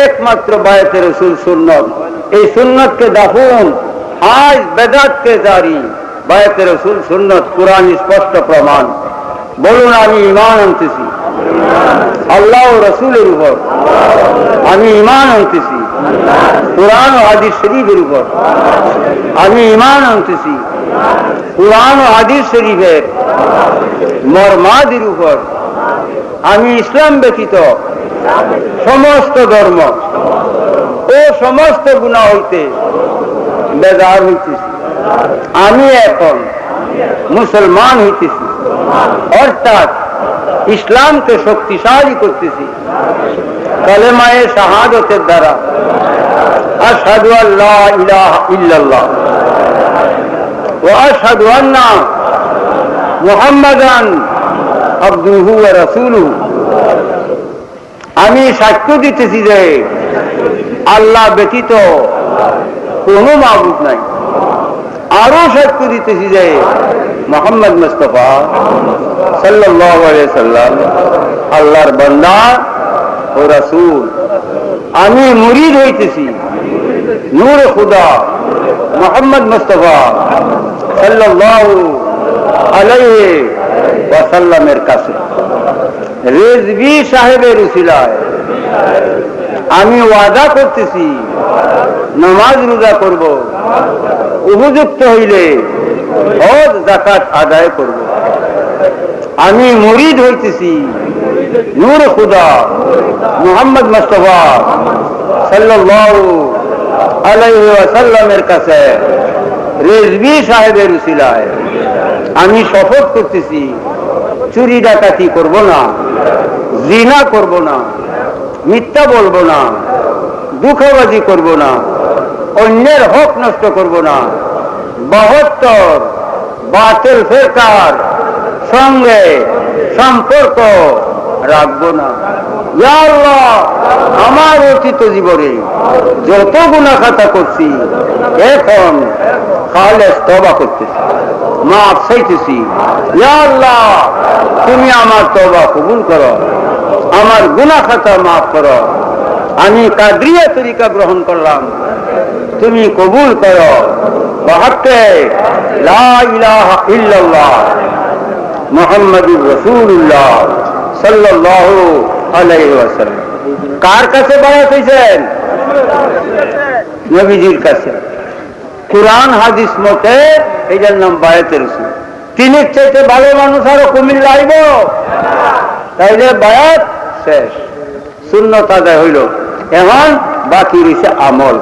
একমাত্র বায়াতে রসুল সুন্নত। এই সুন্নতকে দাফুন, আজ বেদাতকে জারি। বায়াতে রসুল সুন্নত, কুরআন স্পষ্ট প্রমাণ। বলুন, আমি ঈমান আনতেছি আল্লাহ ও রসুলের উপর, আমি ঈমান আনতেছি কুরআন ও হাদিস শরীফের উপর, আমি ঈমান আনতেছি কুরআন ও হাদিস শরীফের মর্মাদির উপর। আমি ইসলাম ব্যতীত সমস্ত ধর্ম ও সমস্ত গুনাহ হইতে বেজার হইতেছি। আমি এখন মুসলমান হইতেছি, অর্থাৎ ইসলামকে শক্তিশালী করতেছি কালেমায়ে শাহাদাতের দ্বারা। আশহাদু আল্লা ইলাহা ইল্লাল্লাহ ওয়া আশহাদু আন্না মুহাম্মাদান আবদুহু ওয়া রাসূলুহু। আমি সাক্ষ্য দিতেছি যে আল্লাহ ব্যতীত কোনো মাবুদ নাই। আরো সাক্ষ্য দিতেছি যে মুহাম্মদ মুস্তাফা সাল্লাল্লাহু আলাইহি সাল্লাম আল্লাহর বান্দা ও রাসূল। আমি মুরিদ হইতেছি নূর খুদা মুহাম্মদ মুস্তাফা সাল্লাল্লাহু আলাইহি ওয়াসাল্লামের কাছে। রেজভী সাহেবের উসিলায় আমি ওয়াদা করতেছি নামাজ রোজা করব, উপযুক্ত হইলে হজ যাকাত আদায় করব। আমি মুরিদ হইতেছি নূর খুদা মুহাম্মদ মুস্তাফা সাল্লাল্লাহু আলাইহি ওয়াসাল্লামের কাছে। রেজভী সাহেবের উসিলায় আমি শপথ করতেছি চুরি ডাকাতি করব না, জিনা করব না, মিথ্যা বলবো না, দুঃখবাজি করব না, অন্যের হক নষ্ট করব না, 72 বাতিল ফিরকার সঙ্গে সম্পর্ক রাখবো না। ইয়া আল্লাহ, আমার অতীত জীবনে যত গুনাহ খাতা করছি এখন খালেস তওবা করতেছি, মাফ চাইতেছি। ইয়া আল্লাহ, তুমি আমার তওবা কবুল করো, আমার গুনাহ খাতা মাফ করো। আমি কাদরিয়া তরিকা গ্রহণ করলাম, তুমি কবুল করো। ওয়াহকে লা ইলাহা ইল্লাল্লাহ মুহাম্মাদুর রাসূলুল্লাহ সাল্লাল্লাহু আলাইহি ওয়াসাল্লাম। কার কাছে বায়াত হইছেন? নবীজির কাছে। কুরআন হাদিস মতে এটার নাম বায়াতে রাসূল। তিনি চাইতে ভালো মানুষ আরো কুমিল্লা আইব? তাইলে বায়াত শেষ, সুন্নত আদায় হইল। এখন বাকি রয়েছে আমল।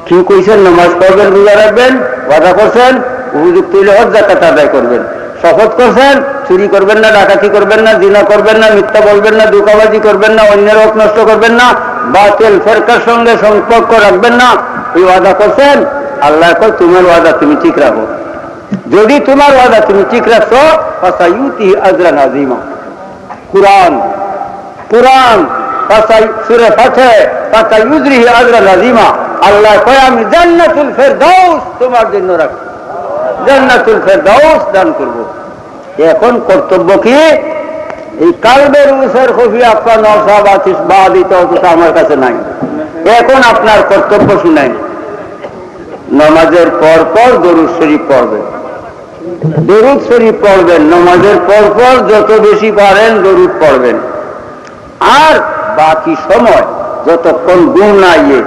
কি কইছেন? নামাজ পড়বেন, রোজা রাখবেন, ওয়াদা করছেন, উপযুক্ত হইলে হজ যাকাত আদায় করবেন। শপথ করছেন চুরি করবেন না, ডাকাতি করবেন না, জিনা করবেন না, মিথ্যা বলবেন না, ধোঁকাবাজি করবেন না, অন্যের হক নষ্ট করবেন না, বাতিল ফিরকার সঙ্গে সম্পর্ক রাখবেন না। এই ওয়াদা করছেন। আল্লাহ কয় তোমার ওয়াদা তুমি ঠিক রাখো। যদি তোমার ওয়াদা তুমি ঠিক রাখছো ফাসায়ুতিহি আজরান আযীমা। কুরআন সূরা ফাতিহা ফাসায়ুজরিহি আজরান আযীমা। আল্লাহ কয় আমি জান্নাতুল ফেরদাউস তোমার জন্য রাখছি, জান্নাতুল ফেরদাউস দান করব। এখন কর্তব্য কি? এই কালবের উসের খুফি আপনার নওশাব আতিশ বাদিত অথচ আমার কাছে নাই। এখন আপনার কর্তব্য শুনেন। নামাজের পর পর দরুদ শরীফ পড়বেন, দরুদ শরীফ পড়বেন। নামাজের পর পর যত বেশি পারেন দরুদ পড়বেন। আর বাকি সময় যতক্ষণ গুণ না ইয়ে,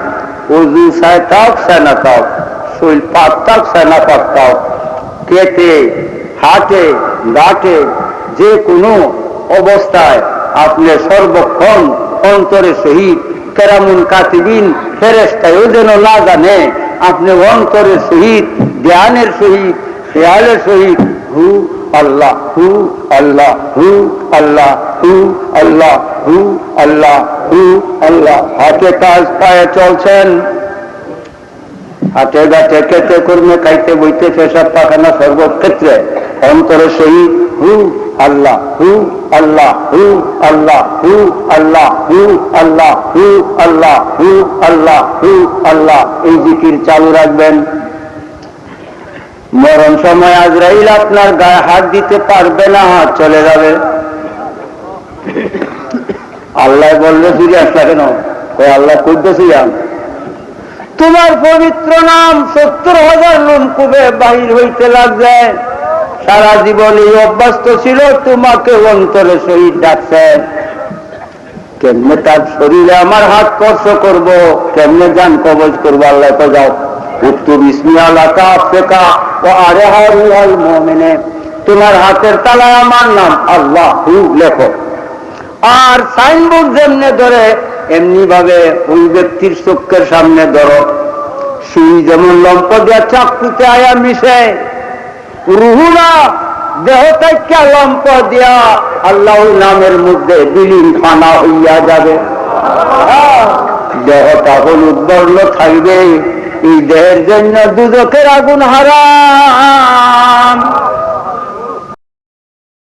ওযু চায় তাও চায় না তাও, শরীর পাক তাক চায় না পাক তাও, কেটে হাটে গাটে যে কোনো অবস্থায় আপনি সর্বক্ষণ অন্তরের সহিত কেরামুন কাতিবিন ফেরেশতাও যেন না জানে, আপনি অন্তরের সহিত জ্ঞানের সহিত খেয়ালের সহিত হু আল্লাহ হু আল্লাহ হু আল্লাহ হু আল্লাহ হু আল্লাহ হু আল্লাহ। হাতে কাজ পায়ে চলছেন, হাতে গাছে কেটে কর্মে খাইতে বইতে পেশাব পাখানা সর্বক্ষেত্রে অন্তরের সহিত হু আল্লাহ হু আল্লাহ হু আল্লাহ হু আল্লাহ হু আল্লাহ হু আল্লাহ হু আল্লাহ হু আল্লাহ এই জিকির চালু রাখবেন। মরণ সময় আজরাইল আপনার গায়ে হাত দিতে পারবে না, হাত চলে যাবে। আল্লাহ বললে ফিরে আসলা কেন? ওই আল্লাহ করতেছিলাম তোমার পবিত্র নাম 70,000 লোমকূপে বাহির হইতে লাগছে। সারা জীবন এই অভ্যস্ত ছিল তোমাকে অন্তরে শহীদ ডাকছে। কেমনে তার শরীরে আমার হাত স্পর্শ করবো, কেমনে জান কবজ করবো? আল্লাহ তো যাও উত্তর ইসমি আল্লাহ কাফেকা ও আরে হারুল মুমিনে, তোমার হাতের তালায় আমার নাম আল্লাহ লেখো। আর সাইনবোর্ড যেমনে ধরে এমনি ভাবে ওই ব্যক্তির চোখের সামনে ধরো। সুই যেমন লম্প দিয়া চাকুতে আয়া মিশে, রুহুরা দেহ থেকে লম্প দিয়া আল্লাহ নামের মধ্যে বিলীন ফানা হইয়া যাবে। দেহটা হলুদ বর্ণ থাকবে, এই দেহের জন্য দুজকের আগুন হারাম।